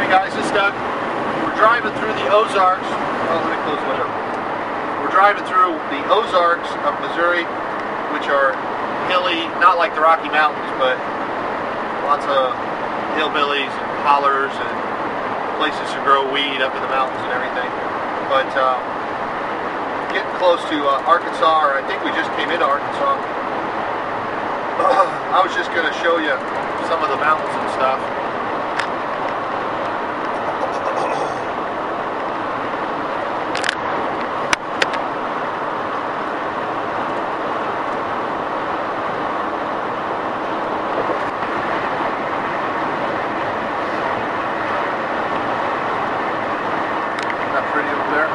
Hey guys, it's Doug. We're driving through the Ozarks. Oh, let me close the window. We're driving through the Ozarks of Missouri, which are hilly, not like the Rocky Mountains, but lots of hillbillies and hollers and places to grow weed up in the mountains and everything. But getting close to Arkansas, or I think we just came into Arkansas. I was just going to show you some of the mountains and stuff. Pretty over there.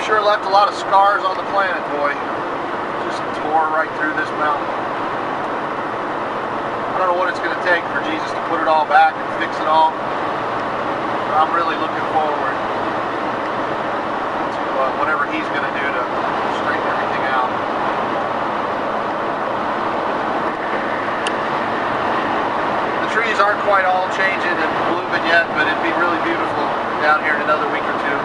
Sure left a lot of scars on the planet, boy. Just tore right through this mountain. I don't know what it's going to take for Jesus to put it all back and fix it all, but I'm really looking forward to whatever He's going to do to straighten everything out. The trees aren't quite all changing and blooming yet, but it'd be really beautiful down here in another week or two.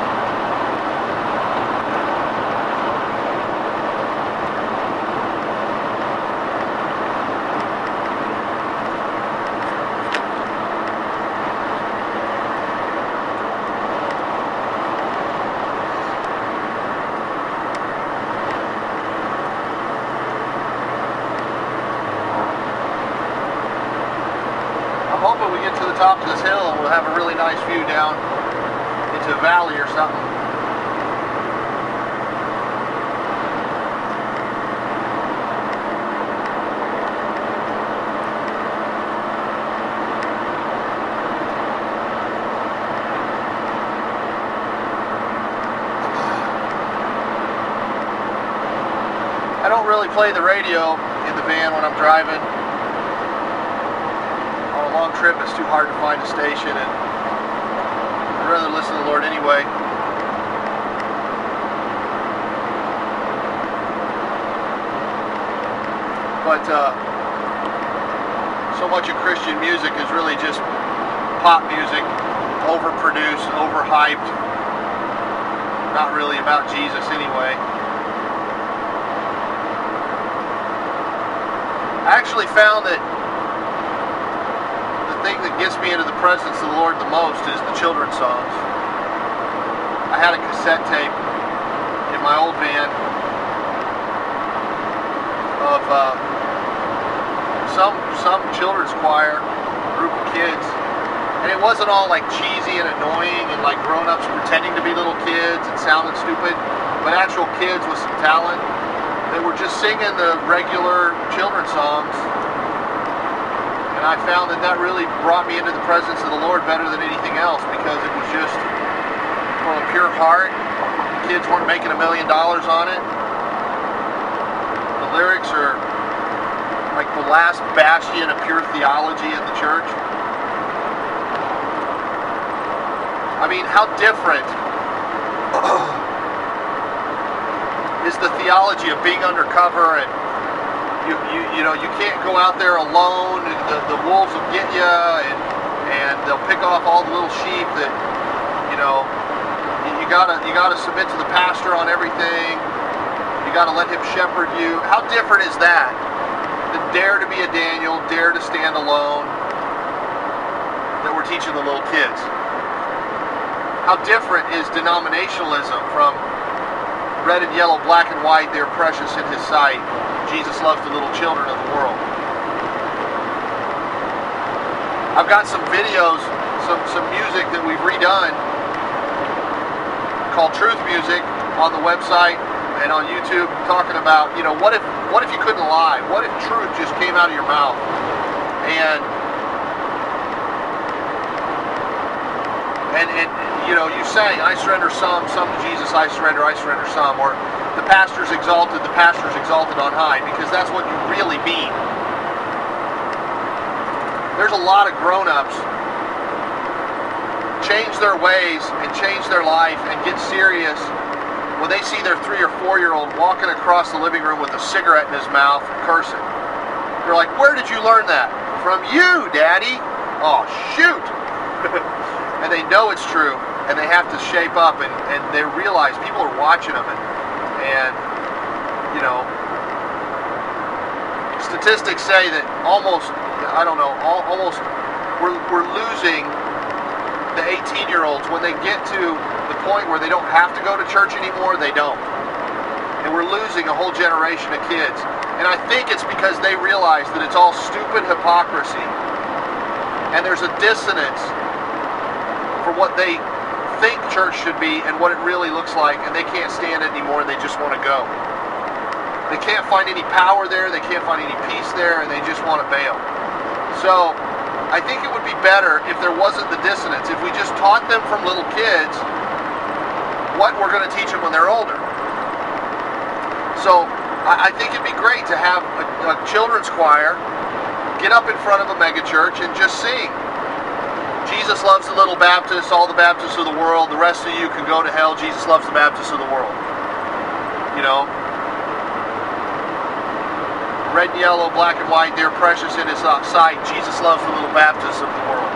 I'm hoping we get to the top of this hill and we'll have a really nice view down into a valley or something. I don't really play the radio in the van when I'm driving. Long trip, it's too hard to find a station, and I'd rather listen to the Lord anyway. But so much of Christian music is really just pop music, overproduced, overhyped, not really about Jesus anyway. I actually found that the thing that gets me into the presence of the Lord the most is the children's songs. I had a cassette tape in my old van of some children's choir, group of kids, and it wasn't all like cheesy and annoying and like grown-ups pretending to be little kids and sounding stupid, but actual kids with some talent that were just singing the regular children's songs. And I found that that really brought me into the presence of the Lord better than anything else, because it was just from a pure heart. The kids weren't making $1 million on it. The lyrics are like the last bastion of pure theology in the church. I mean, how different is the theology of being undercover, and you know, you can't go out there alone, and the wolves will get you, and they'll pick off all the little sheep that, you know, you gotta submit to the pastor on everything. You gotta let him shepherd you. How different is that than dare to be a Daniel, dare to stand alone, that we're teaching the little kids? How different is denominationalism from red and yellow, black and white, they're precious in His sight. Jesus loves the little children of the world. I've got some videos, some music that we've redone called Truth Music on the website, and on YouTube talking about, you know, what if you couldn't lie? What if truth just came out of your mouth? And you know, you sang, I surrender some to Jesus, I surrender some, or the pastor's exalted on high, because that's what you really mean. There's a lot of grown-ups change their ways and change their life and get serious when they see their 3 or 4-year-old walking across the living room with a cigarette in his mouth and cursing. They're like, where did you learn that? From you, Daddy. Oh, shoot. And they know it's true, and they have to shape up, and they realize people are watching them, and you know, statistics say that almost we're losing the 18-year-olds. When they get to the point where they don't have to go to church anymore, they don't. And we're losing a whole generation of kids. And I think it's because they realize that it's all stupid hypocrisy. And there's a dissonance for what they think church should be and what it really looks like, and they can't stand it anymore, and they just want to go. They can't find any power there, they can't find any peace there, and they just want to bail. So I think it would be better if there wasn't the dissonance, if we just taught them from little kids what we're going to teach them when they're older. So I think it'd be great to have a children's choir get up in front of a megachurch and just sing. Jesus loves the little Baptists, all the Baptists of the world, the rest of you can go to hell, Jesus loves the Baptists of the world. You know? Red and yellow, black and white, they're precious in His sight. Jesus loves the little Baptists of the world.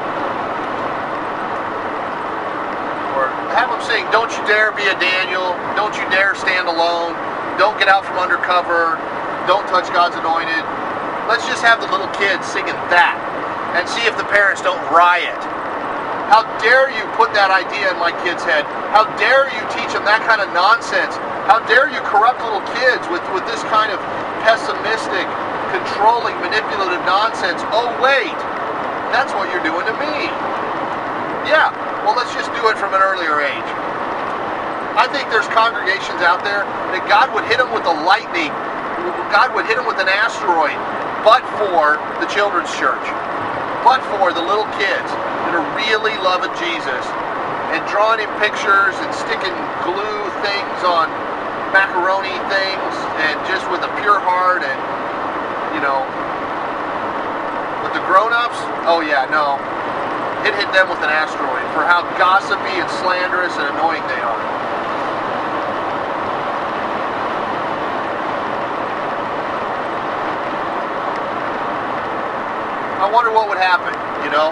Or have them sing, don't you dare be a Daniel, don't you dare stand alone, don't get out from undercover, don't touch God's anointed. Let's just have the little kids singing that and see if the parents don't riot. How dare you put that idea in my kid's head? How dare you teach them that kind of nonsense? How dare you corrupt little kids with this kind of pessimistic, controlling, manipulative nonsense? Oh wait, that's what you're doing to me. Yeah, well let's just do it from an earlier age. I think there's congregations out there that God would hit them with a lightning, God would hit them with an asteroid, but for the children's church, but for the little kids that are really loving Jesus and drawing him pictures and sticking glue things on macaroni things and just with a pure heart, and you know, with the grown-ups, oh yeah, no, it hit them with an asteroid for how gossipy and slanderous and annoying they are. I wonder what would happen, you know?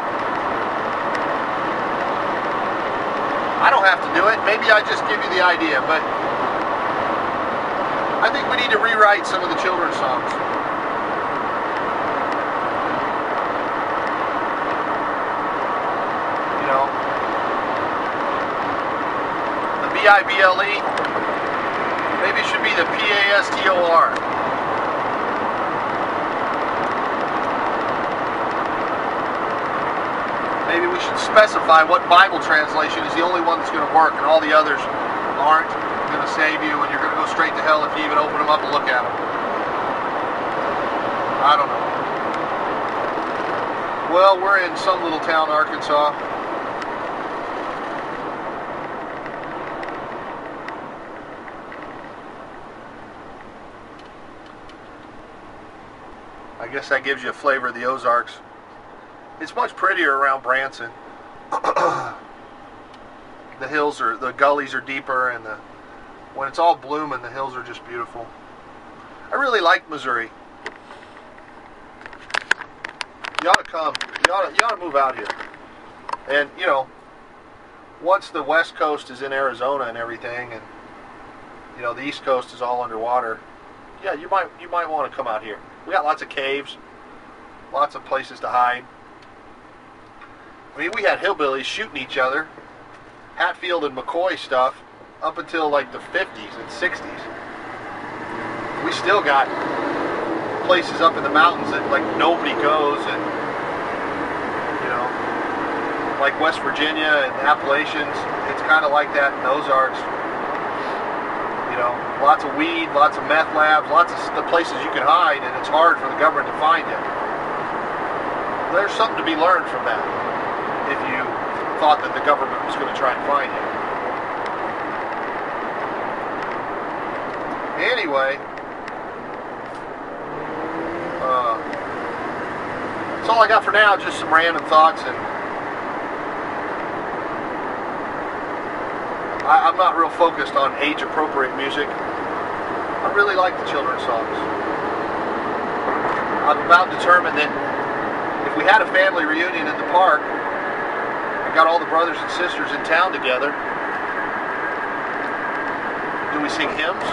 I don't have to do it. Maybe I just give you the idea, but I think we need to rewrite some of the children's songs. You know? The B-I-B-L-E, maybe it should be the P-A-S-T-O-R. Maybe we should specify what Bible translation is the only one that's going to work, and all the others aren't going to save you, and you're going to go straight to hell if you even open them up and look at them. I don't know. Well, we're in some little town, Arkansas. I guess that gives you a flavor of the Ozarks. It's much prettier around Branson. The hills are, the gullies are deeper, and when it's all blooming, the hills are just beautiful. I really like Missouri. You ought to come. You ought to move out here. And you know, once the West Coast is in Arizona and everything, and you know the East Coast is all underwater, yeah, you might want to come out here. We got lots of caves, lots of places to hide. I mean, we had hillbillies shooting each other, Hatfield and McCoy stuff, up until like the 50s and 60s. We still got places up in the mountains that like nobody goes, and you know, like West Virginia and Appalachians, it's kind of like that in Ozarks, you know. lots of weed, lots of meth labs, lots of the places you can hide, and it's hard for the government to find you. There's something to be learned from that if you thought that the government was going to try and find you. Anyway, that's all I got for now, just some random thoughts, and I'm not real focused on age-appropriate music. I really like the children's songs. I'm about determined that if we had a family reunion in the park and got all the brothers and sisters in town together, do we sing hymns?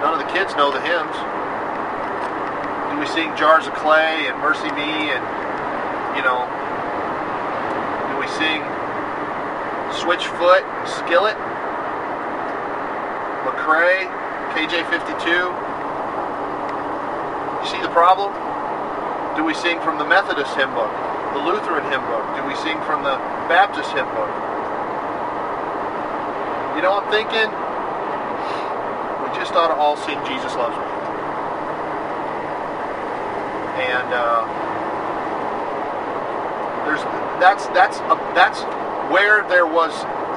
None of the kids know the hymns. Do we sing Jars of Clay and Mercy Me and, do we sing Switchfoot, Skillet, McCrae, KJ52? You see the problem? Do we sing from the Methodist hymn book, the Lutheran hymn book? Do we sing from the Baptist hymn book? I'm thinking we just ought to all sing Jesus Loves Me. And that's where there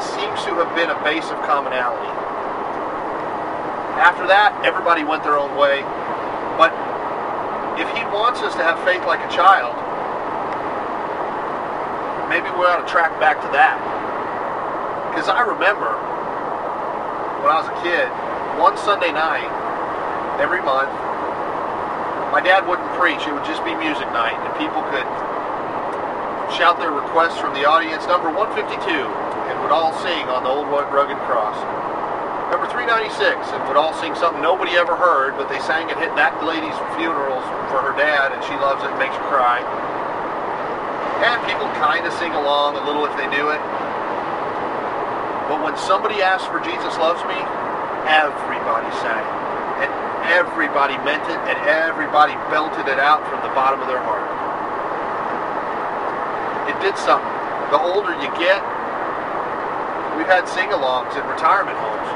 seems to have been a base of commonality. After that, everybody went their own way. But if he wants us to have faith like a child, maybe we ought to track back to that. Because I remember when I was a kid, one Sunday night every month, my dad wouldn't preach. It would just be music night, and people could shout their requests from the audience, number 152, and would all sing on the old rugged cross. Number 396, and would all sing something nobody ever heard, but they sang it at that lady's funerals for her dad, and she loves it and makes her cry. And people kind of sing along a little if they knew it. But when somebody asked for Jesus Loves Me, everybody sang. And everybody meant it, and everybody belted it out from the bottom of their heart. It did something. The older you get, we've had sing-alongs in retirement homes.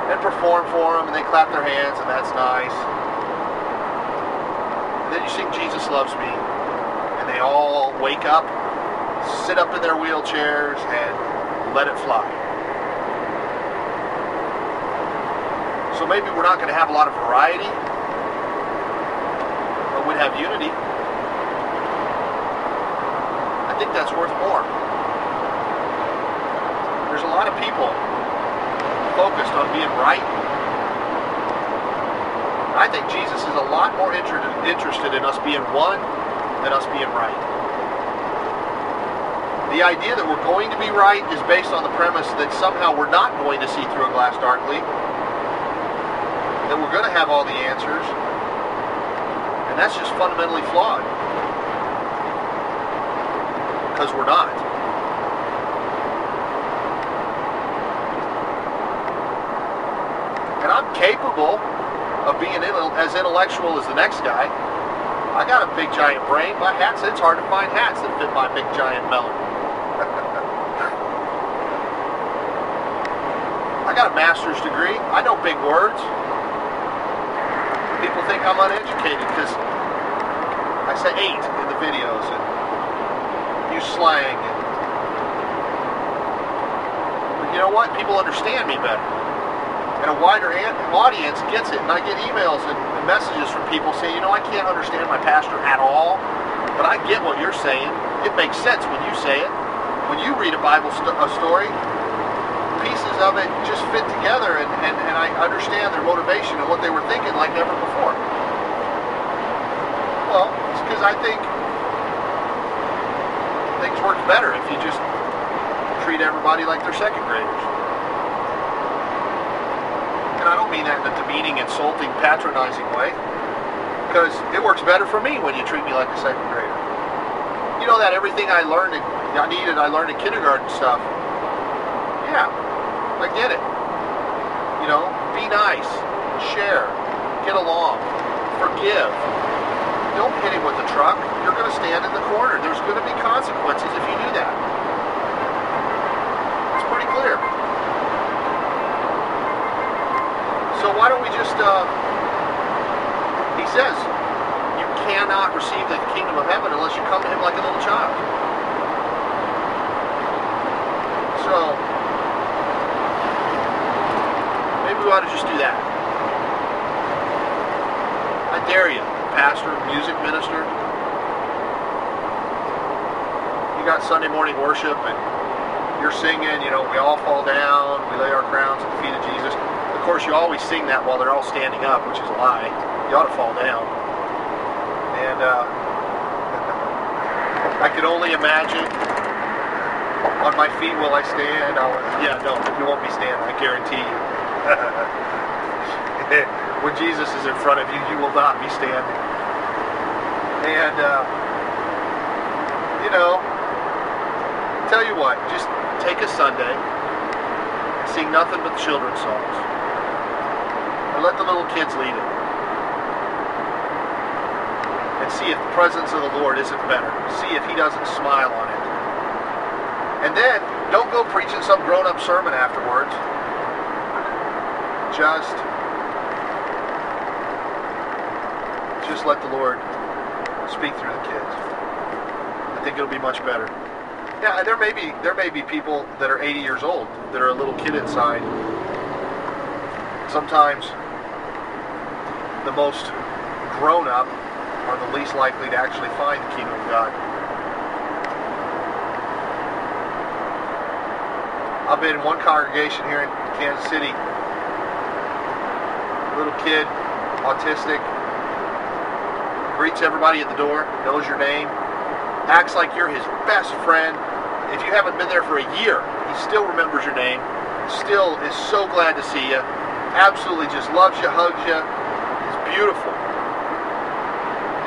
And perform for them, and they clap their hands, and that's nice. And then you sing Jesus Loves Me, and they all wake up, sit up in their wheelchairs, and let it fly. So maybe we're not going to have a lot of variety, but we'd have unity. I think that's worth more. There's a lot of people focused on being right. I think Jesus is a lot more interested in us being one than us being right. The idea that we're going to be right is based on the premise that somehow we're not going to see through a glass darkly, that we're going to have all the answers, and that's just fundamentally flawed. Because we're not. And I'm capable of being as intellectual as the next guy. I got a big giant brain. My hats, it's hard to find hats that fit my big giant melon. I got a master's degree. I know big words. People think I'm uneducated because I say 8 in the videos and use slang. But you know what? People understand me better. And a wider audience gets it. And I get emails and messages from people saying, I can't understand my pastor at all, but I get what you're saying. It makes sense when you say it. When you read a Bible story, pieces of it just fit together, and I understand their motivation and what they were thinking like never before. Well, it's because I think things work better if you just treat everybody like they're second graders. And I don't mean that in a demeaning, insulting, patronizing way, because it works better for me when you treat me like a second grader. You know that everything I learned in kindergarten stuff. Yeah, I get it. Be nice, share, get along, forgive. Don't hit him with the truck. You're going to stand in the corner. There's going to be consequences if you do that. It's pretty clear. So why don't we just, he says, you cannot receive the kingdom of heaven unless you come to him like a little child. So, maybe we ought to just do that. I dare you, pastor, music minister. You got Sunday morning worship and you're singing, you know, we all fall down, we lay our crowns at the feet of Jesus. Of course, you always sing that while they're all standing up, which is a lie. You ought to fall down. And I could only imagine, on my feet will I stand. Yeah, no, you won't be standing, I guarantee you. When Jesus is in front of you, you will not be standing. And, you know, tell you what, just take a Sunday and sing nothing but children's songs. And let the little kids lead it. And see if the presence of the Lord isn't better. See if he doesn't smile on it. And then, don't go preaching some grown-up sermon afterwards. Just let the Lord speak through the kids. I think it'll be much better. Yeah, and there may be people that are 80 years old that are a little kid inside. Sometimes the most grown up are the least likely to actually find the kingdom of God. I've been in one congregation here in Kansas City. Little kid, autistic, greets everybody at the door, knows your name, acts like you're his best friend. If you haven't been there for a year, he still remembers your name, still is so glad to see you, absolutely just loves you, hugs you. It's beautiful.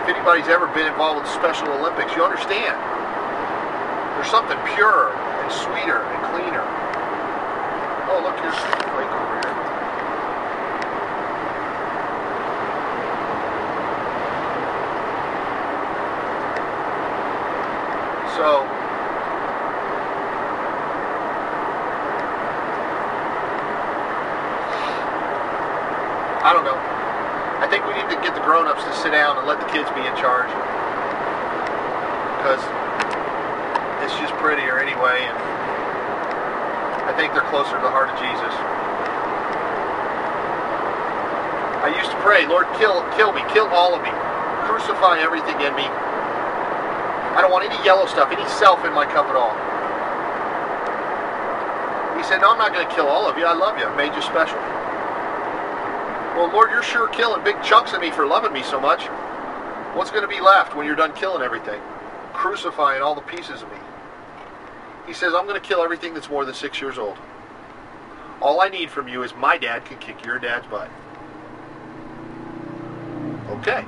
If anybody's ever been involved with the Special Olympics, you understand. There's something purer and sweeter and cleaner. Oh, look, here's the lake over here. So, I don't know. I think we need to get the grown-ups to sit down and let the kids be in charge. Because it's just prettier anyway, and I think they're closer to the heart of Jesus. I used to pray, Lord, kill me, kill all of me. Crucify everything in me. I don't want any yellow stuff, any self in my cup at all. He said, no, I'm not going to kill all of you. I love you. I made you special. Well, Lord, you're sure killing big chunks of me for loving me so much. What's going to be left when you're done killing everything? Crucifying all the pieces of me. He says, I'm going to kill everything that's more than 6 years old. All I need from you is my dad can kick your dad's butt. Okay.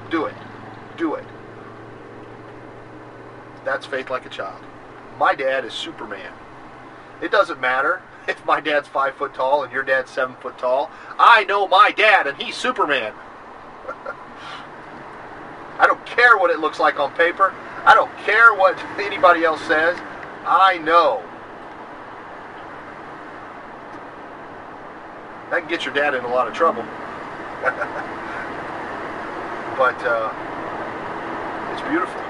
Do it. Do it. That's faith like a child. My dad is Superman. It doesn't matter if my dad's 5 foot tall and your dad's 7 foot tall. I know my dad and he's Superman. I don't care what it looks like on paper. I don't care what anybody else says. I know. That can get your dad in a lot of trouble. But it's beautiful.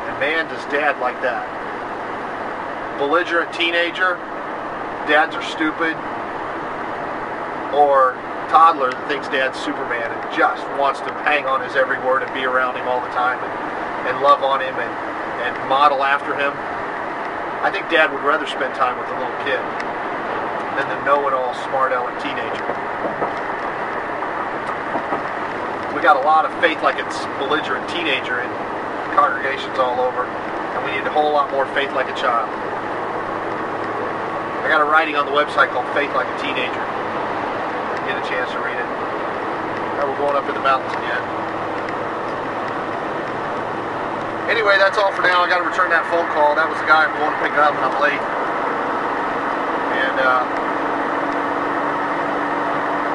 And man, does dad like that. Belligerent teenager, dads are stupid, or toddler that thinks dad's Superman and just wants to hang on his every word and be around him all the time and love on him and model after him. I think dad would rather spend time with a little kid than the know-it-all, smart-aleck teenager. We got a lot of faith like it's belligerent teenager in congregations all over, and we need a whole lot more faith like a child. I got a writing on the website called Faith Like a Teenager. Get a chance to read it. Now we're going up in the mountains again. Anyway, that's all for now. I got to return that phone call. That was the guy I'm going to pick up, and I'm late. And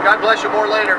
God bless you. More later.